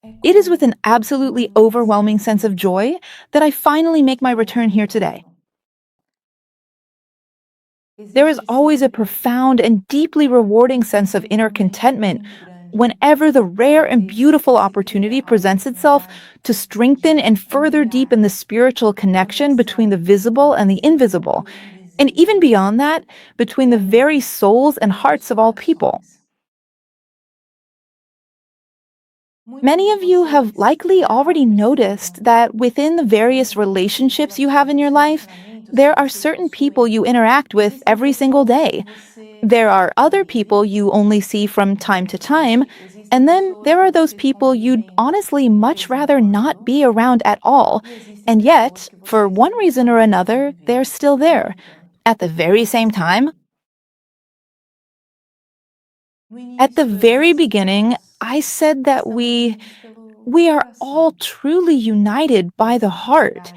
It is with an absolutely overwhelming sense of joy that I finally make my return here today. There is always a profound and deeply rewarding sense of inner contentment whenever the rare and beautiful opportunity presents itself to strengthen and further deepen the spiritual connection between the visible and the invisible, and even beyond that, between the very souls and hearts of all people. Many of you have likely already noticed that within the various relationships you have in your life, there are certain people you interact with every single day. There are other people you only see from time to time, and then there are those people you'd honestly much rather not be around at all. And yet, for one reason or another, they're still there. At the very same time, at the very beginning, I said that we are all truly united by the heart.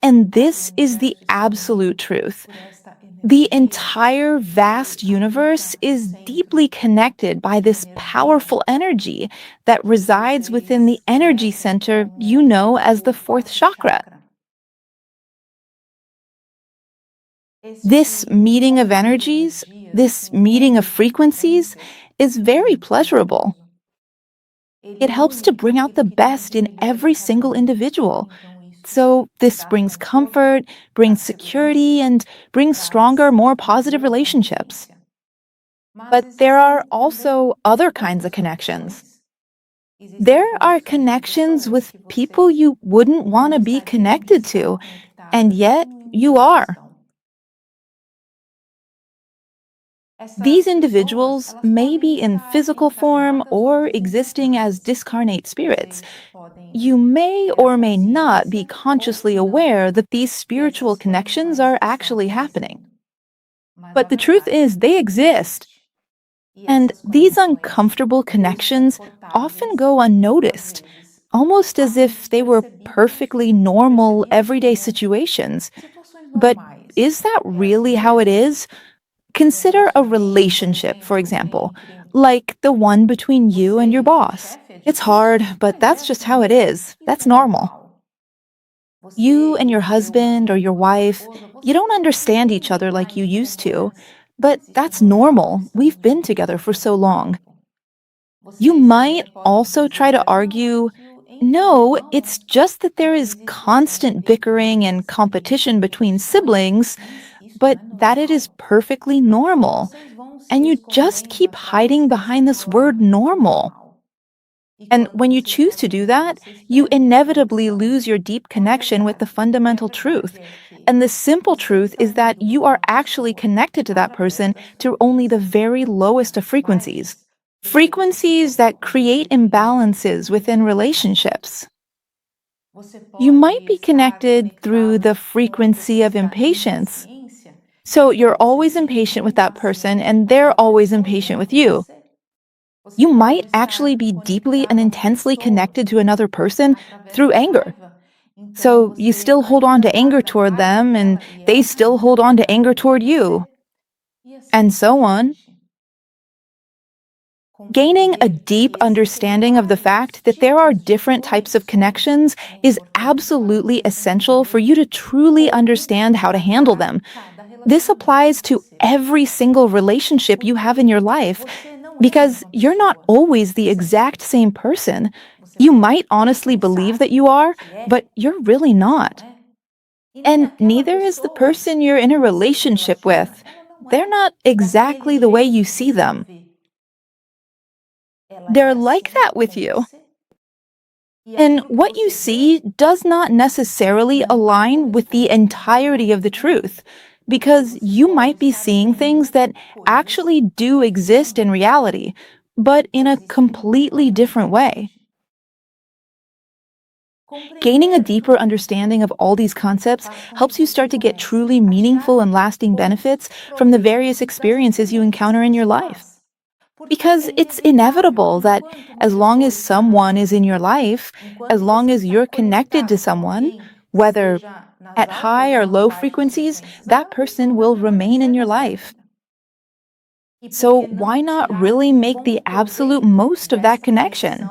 And this is the absolute truth. The entire vast universe is deeply connected by this powerful energy that resides within the energy center you know as the fourth chakra. This meeting of energies, this meeting of frequencies, is very pleasurable. It helps to bring out the best in every single individual. So, this brings comfort, brings security, and brings stronger, more positive relationships. But there are also other kinds of connections. There are connections with people you wouldn't want to be connected to, and yet you are. These individuals may be in physical form or existing as discarnate spirits. You may or may not be consciously aware that these spiritual connections are actually happening. But the truth is, they exist. And these uncomfortable connections often go unnoticed, almost as if they were perfectly normal, everyday situations. But is that really how it is? Consider a relationship, for example, like the one between you and your boss. It's hard, but that's just how it is. That's normal. You and your husband or your wife, you don't understand each other like you used to, but that's normal. We've been together for so long. You might also try to argue, no, it's just that there is constant bickering and competition between siblings, but that it is perfectly normal. And you just keep hiding behind this word normal. And when you choose to do that, you inevitably lose your deep connection with the fundamental truth. And the simple truth is that you are actually connected to that person through only the very lowest of frequencies. Frequencies that create imbalances within relationships. You might be connected through the frequency of impatience. So you're always impatient with that person, and they're always impatient with you. You might actually be deeply and intensely connected to another person through anger. So you still hold on to anger toward them, and they still hold on to anger toward you, and so on. Gaining a deep understanding of the fact that there are different types of connections is absolutely essential for you to truly understand how to handle them. This applies to every single relationship you have in your life, because you're not always the exact same person. You might honestly believe that you are, but you're really not. And neither is the person you're in a relationship with. They're not exactly the way you see them. They're like that with you. And what you see does not necessarily align with the entirety of the truth, because you might be seeing things that actually do exist in reality, but in a completely different way. Gaining a deeper understanding of all these concepts helps you start to get truly meaningful and lasting benefits from the various experiences you encounter in your life. Because it's inevitable that as long as someone is in your life, as long as you're connected to someone, whether at high or low frequencies, that person will remain in your life. So why not really make the absolute most of that connection?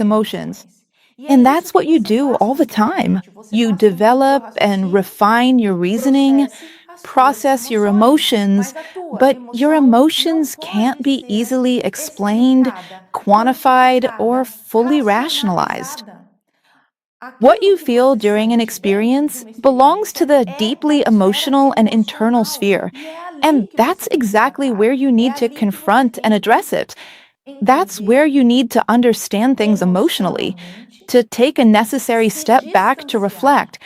emotions. And that's what you você do faz all the time. constantemente. Você You passa o dia inteiro develop and raciocínio refine your e reasoning, processe as suas process your emoções, emotions, mas a tua but your emoção não emotions can't pode be ser easily explained, explicada, quantified, or quantificada, fully rationalized. racionalizada. What Aquilo you que feel você during an sente dentro de experience uma belongs to experiência the é da deeply esfera emotional and internal emocional sphere, e é ali and que você that's tem que exactly tratar. where you É need to ali que você confront and tem address que it. That's where entender you need to understand things emotionally, emocionalmente, to take a necessary se step back to distanciar. reflect,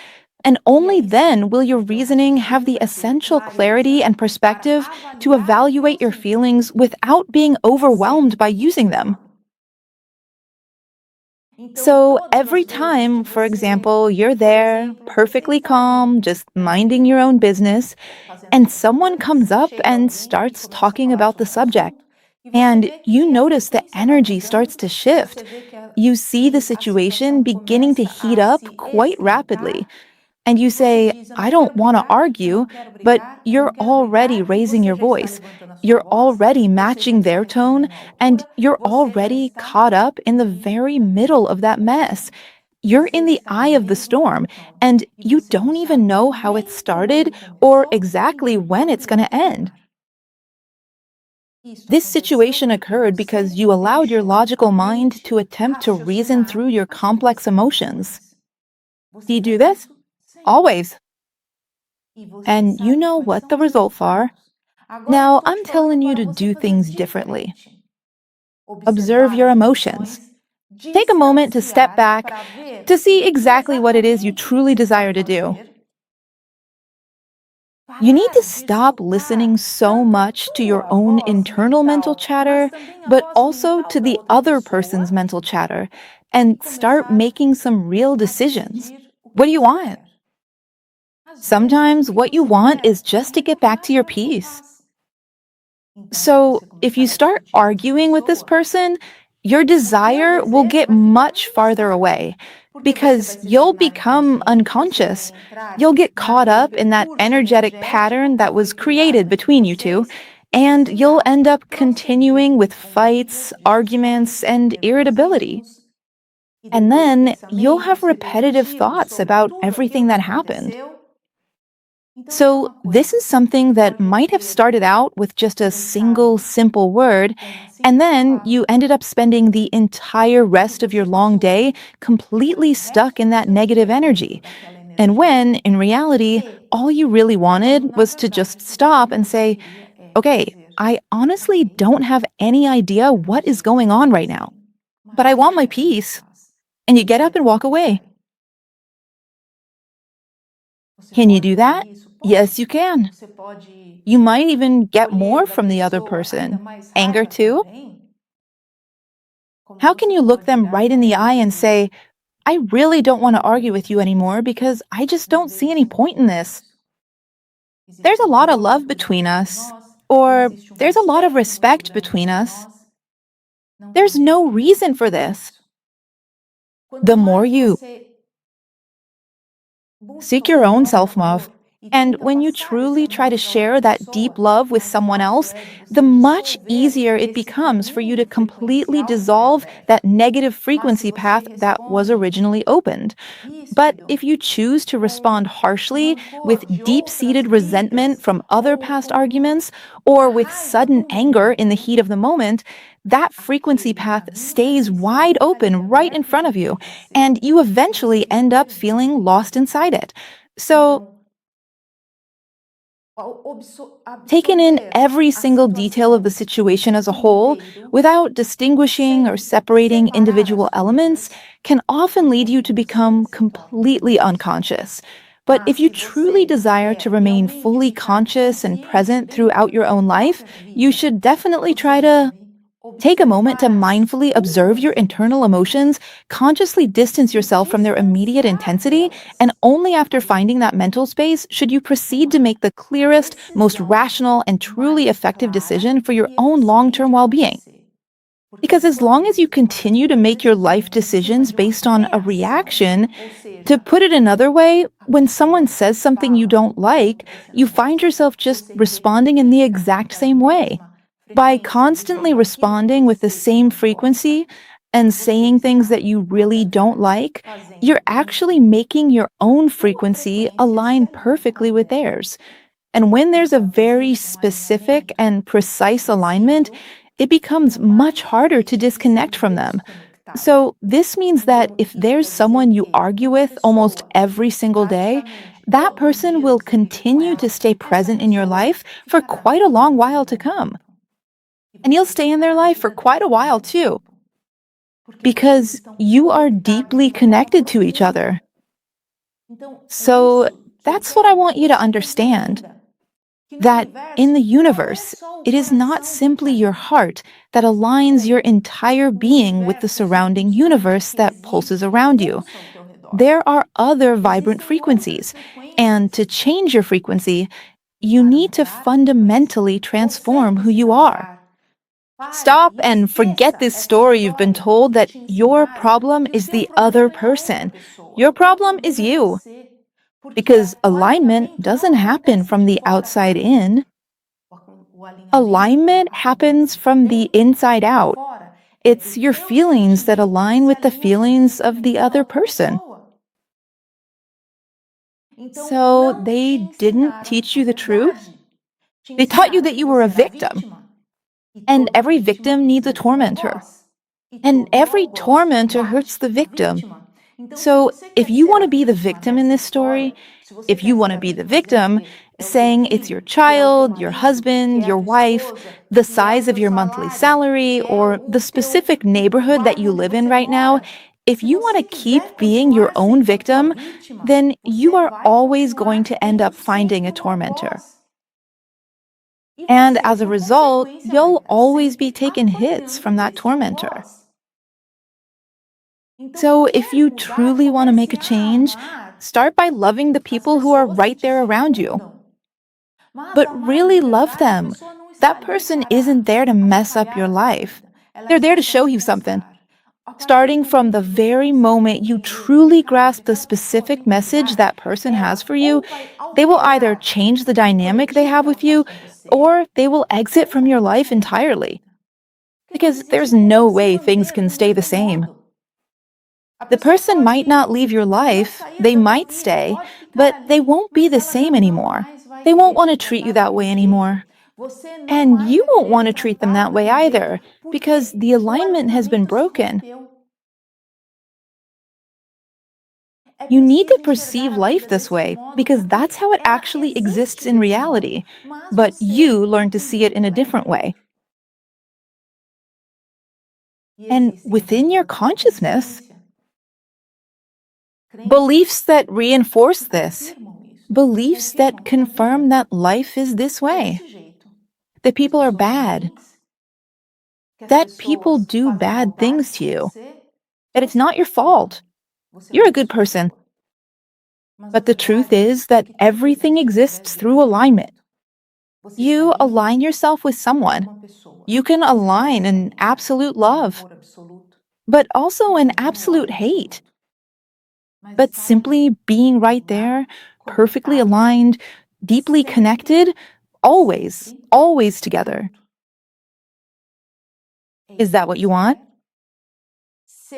and E only aí then sim, will your então você reasoning have the precisa ter essential clarity clareza and para perspective to avaliar o que evaluate está your sentindo feelings without being e ser overwhelmed by using them. identificado. Então, So todas every as vezes que time, for você, example, you're por there, exemplo, você perfectly está ali, calm, just minding your own business, fazendo and suas someone coisas, comes up chega and alguém e starts começa a talking falar about the sobre o subject, assunto, e você and vê you que a notice the frequência vai energy starts mudando, to shift. você vê You see the que a situação situation beginning to começa heat a up se quite rapidly, esquentar, and you e você say, diz: eu I não quero don't want to brigar, eu argue, não quero but brigar, eu não you're quero already brigar, e raising você your já está voice. levantando a sua You're voz, already você já matching está their tone, reclamando à and altura, you're você já already está caught up in the ali very middle naquele of that mess. emoção. You're Você in the está no eye of the meio do storm, furacão and e you você não don't even sabe know how it nem como ele started or começou e exactly nem when it's quando going vai to end. terminar. Isso This aconteceu situation porque occurred because você you allowed your deixou logical a mind mente to attempt to reason raciocinar through your as suas complex emotions. emoções. Do Você you do faz this? isso sempre. Always. E você And you sabe know quais what são the os results are. resultados. Agora eu Now, estou te I'm falando telling you para to você do fazer things differently. diferente. Observe Observar your as emotions. emoções, Take a moment to step distanciar back para ver to see o que exactly what it is you exatamente truly você está desire to do. fazer, You need to parar de stop listening escutar so tanto a much to your tua own voz internal mental mental, mas chatter, também a but voz also mental to da the outra other pessoa person's mental chatter, e and start começar making some real a decisions. decidir o What que do you você want? quer. Às vezes, o Sometimes que what you você want is quer é just to get back retornar to your para a tua peace. paz. Então, se So, você if you começar a start discutir com essa arguing with this pessoa, person, your o teu desire will desejo get vai ficar much menos farther forte, away porque você vai because se you'll tornar become inconsciente, você vai unconscious. entrar You'll get caught naquele up in that percurso energetic energético pattern que that foi was criado created entre between you two, vocês e and você you'll irá end up proceder continuing with com fights, brigas, arguments, discussões, and irritability. nervosismos, e And depois then you'll have pensamentos repetitive repetitivos thoughts sobre about tudo everything aquilo que that happened. aconteceu. Então, isso é So, uma this coisa is que something that pode might have ter started out with just a single começado simple word, com uma and simples then you palavra ended up spending the entire e rest of your você long passou day depois completely o stuck resto in do that seu negative dia dentro energy. daquela And energia. when, in reality, E all you really quando wanted na was to just verdade tudo stop aquilo que and você say, queria é okay, dizer, I honestly ok, don't have any idea eu what is sei que going isso on está right now, assim, but I mas want eu my quero a minha peace. paz. And you Eu get up and quero a walk minha away. paz. Você Can you pode do fazer that? isso? Yes, Pode. you can. Você pode You might even get colher more da from the other pessoa ainda person. mais Anger raiva too? também, como How can você you look pode them virar right in para the ela eye e and dizer: say, I really don't want to não argue vejo with you sentido, anymore because I just não don't see any vejo point in sentido this? nisso. There's Existe a um lot of amor love between muito grande entre us, nós, ou or existe um there's a lot of respeito muito respect grande between entre us. nós. Não There's tem no nada reason for this. disso. Quanto The more mais you você busca seek o your own próprio self love, amor e and tenta when you passar esse truly try amor to para outra share that deep pessoa, love with mais someone fácil else, é de the você much dissolver easier it esse becomes for you to caminho completely frequencial que foi dissolve aberto. that negative Mas se frequency path você that was responde originally opened. But ríspido, if you choose to respond com o harshly rancor with de deep outras seated resentment brigas from other ou past com arguments, a or with raiva sudden do anger in the momento, heat of the moment, that frequency aquele path caminho stays frequencial wide open ficaria right in aberto front of dentro you, de você and you e você eventually não end up perdia feeling lost tempo. inside it. So, Então, taken in absorver every a single detail of the situação situation as a whole, inteiro, without distinguishing or sem separating separar as individual elements, coisas, can often lead you to você become se torna completely inconsciente. unconscious. But Mas if you se truly você desire to quer remain realmente fully ficar conscious and consciente present dentro da throughout your tua own life, própria you vida, should definitely você try to deve take a moment to observar as mindfully observe your tuas internal emoções emotions, consciously distance e yourself from their immediate distanciar intensity, delas. and only after Aí finding that mental space should you proceed to tomar make the a clearest, most decisão rational, and truly mais effective clara decision for your e own long term eficiente well para being. você. Porque Because as long as quando you você toma as continue to tuas make your life decisões em cima decisions de uma based on a reação, reaction, ou to seja, put it another way, a when someone pessoa says something you fala don't algo like, que você you não find gosta, yourself just você responding in the replica exact aquela same way. mesma By frequência, constantly dizendo aquilo que responding with the você same não gosta, frequency and saying things está, that you na really don't verdade, like, you're fazendo com actually making your own uma frequency frequência align semelhante à perfectly with dela. theirs. And when there's a Então, very existe um specific alinhamento and precise alignment, preciso it que becomes é mais much harder to difícil de ser disconnect from them. desconectado. So, this means that Então, if isso there's quer dizer someone you que argue uma with almost pessoa every que single day, praticamente that todo person dia will você vive com continue to ela, stay essa present in your pessoa life for ficará quite a por long muito while to bom come. tempo. E And you'll você stay in their ficará a life for vida quite a toda por while bom too, tempo. Porque vocês because estão you are conectados deeply de maneira connected to each other. profunda. Então, é So, isso que eu that's what I quero que want you to você understand. compreenda. Que no That in universo the não é universe, só o it is not coração que te simply your alinha heart that aligns your com entire o being with the universo surrounding circunstante universe que that pulses existe, que around you. pulsa ao teu redor. There are other vibrant Existem outras frequencies, and frequências. to change your frequency, E you para need to mudar a frequência, fundamentally você transform who you precisa are. mudar. Pare Stop e and forget esqueça this essa story you've been história told que that te your ensinaram problem que o is teu the other problema é a outra person. pessoa. Your O teu problem is problema é you, você. Porque because o alignment alinhamento não doesn't happen acontece from de the fora para outside dentro. in. O alinhamento Alignment happens acontece de from the dentro inside para out. fora. É It's do your teu feelings that sentimento que align se with the alinha com o feelings of the sentimento da other outra person. pessoa. Então, So não te they didn't ensinaram teach a you the truth. verdade. Te They taught you ensinaram that que you were você a era victim, vítima. E and toda every vítima victim needs a precisa de um tormentor, algoz. E and todo every algoz tormentor bate hurts the na victim. vítima. Então, se So você if quer you ser want a to be the vítima victim in nessa this story, história, se você if quer you want ser to a be the vítima dizendo victim, que é o teu saying it's your filho, que é o teu child, your marido, que husband, é a your tua wife, esposa, the que é o size of teu your monthly salário, salary, que é or the o teu specific o neighborhood that bairro you onde live in você right now, mora. if Se you want to você keep quiser being your continuar own sendo a tua victim, vítima, then you você are vai always going continuar to end tendo up finding sempre a um tormentor. algoz. E And você, as a por result, consequência, vai you'll estar always be sempre taking hits apanhando from that deste tormentor. algoz. Então, So if quer you mudar, truly want to make comece a a change, amar start by loving the as people who are pessoas que right te there around you. circundam. Mas But amar de really love verdade, a them. pessoa não está That ali person para isn't there to mess up atrapalhar your a tua life. vida. Ela They're there está to para show te you something. mostrar. A partir do Starting from momento the que você very consegue moment you entender, truly verificar que grasp the aquela pessoa specific tem que message mudar, that person has ela for you, ou vai they will either alterar change the o dynamic they coletivo que have ela with faz you com você, or they will exit ou from ela your vai life sair da tua entirely. vida. Porque não Because existe there's como no se way things manter can do stay the mesmo same. modo. A The pessoa person might not pode leave your não life, sair they da tua might vida, stay, pode ficar but they ali, won't be mas the ela já same não anymore. mais vai They won't querer want to te treat you tratar that way daquele jeito. anymore. Você não And mais you vai won't querer want to treat them tratá-la that way daquele jeito, either, because porque the o alignment has been alinhamento se broken. rompeu. É You need to preciso enxergar perceive a life vida this deste way modo, because that's porque how it ela actually exists existe in desse modo, reality. mas But você you learn to tem see it in muito a para different way. entender. E And existem within dentro your da tua consciousness, consciência crenças beliefs that reinforce que this, confirmam isso, que beliefs that confirmam que a confirm vida that life is this é way, desse jeito, that que as people are pessoas são bad, ruins, que as that people pessoas do fazem bad things maldades to com you, você, that it's você not não your é vilã, fault. você é You're uma a good pessoa person. boa. Mas a But the truth verdade is é that que tudo everything existe através exists do through alignment. alinhamento. Você se You alinha align yourself with com someone. uma pessoa. You can Você pode align se in alinhar absolute com love, amor absoluto but e also in também no absolute ódio hate. absoluto. Mas But estar ali, simply being ao right lado, there, perfectly conectado, aligned, deeply sempre, connected, always, sempre always together. junto. É Is isso that que what you você want? quer?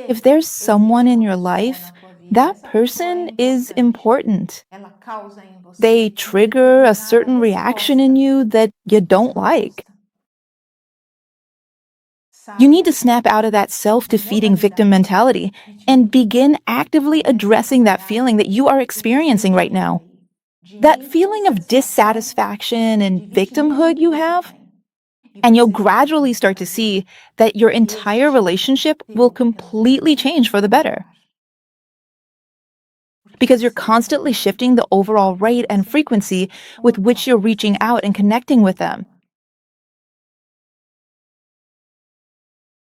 If Se there's someone existe in uma your pessoa life, na tua vida, that essa pessoa é person is importante. important. Ela causa em They você uma trigger a determinada certain reaction in resposta you that you que você don't não like. gosta. You need to Saia snap out of that da self-defeating victim modalidade mentality and vitimismo. begin actively Comece a addressing that trabalhar feeling that you are esse experiencing right sentimento now. aí de That feeling of insatisfação, dissatisfaction and de vitimismo victimhood que you você have, tem. E and you'll você vai gradually conseguir start to fazer see that your entire este relationship will teu completely caminho change for the better. mudar. Porque Because you're você está constantly alinhado shifting the overall com rate and você, frequency com with a which tua you're reaching out and consciência, connecting with them.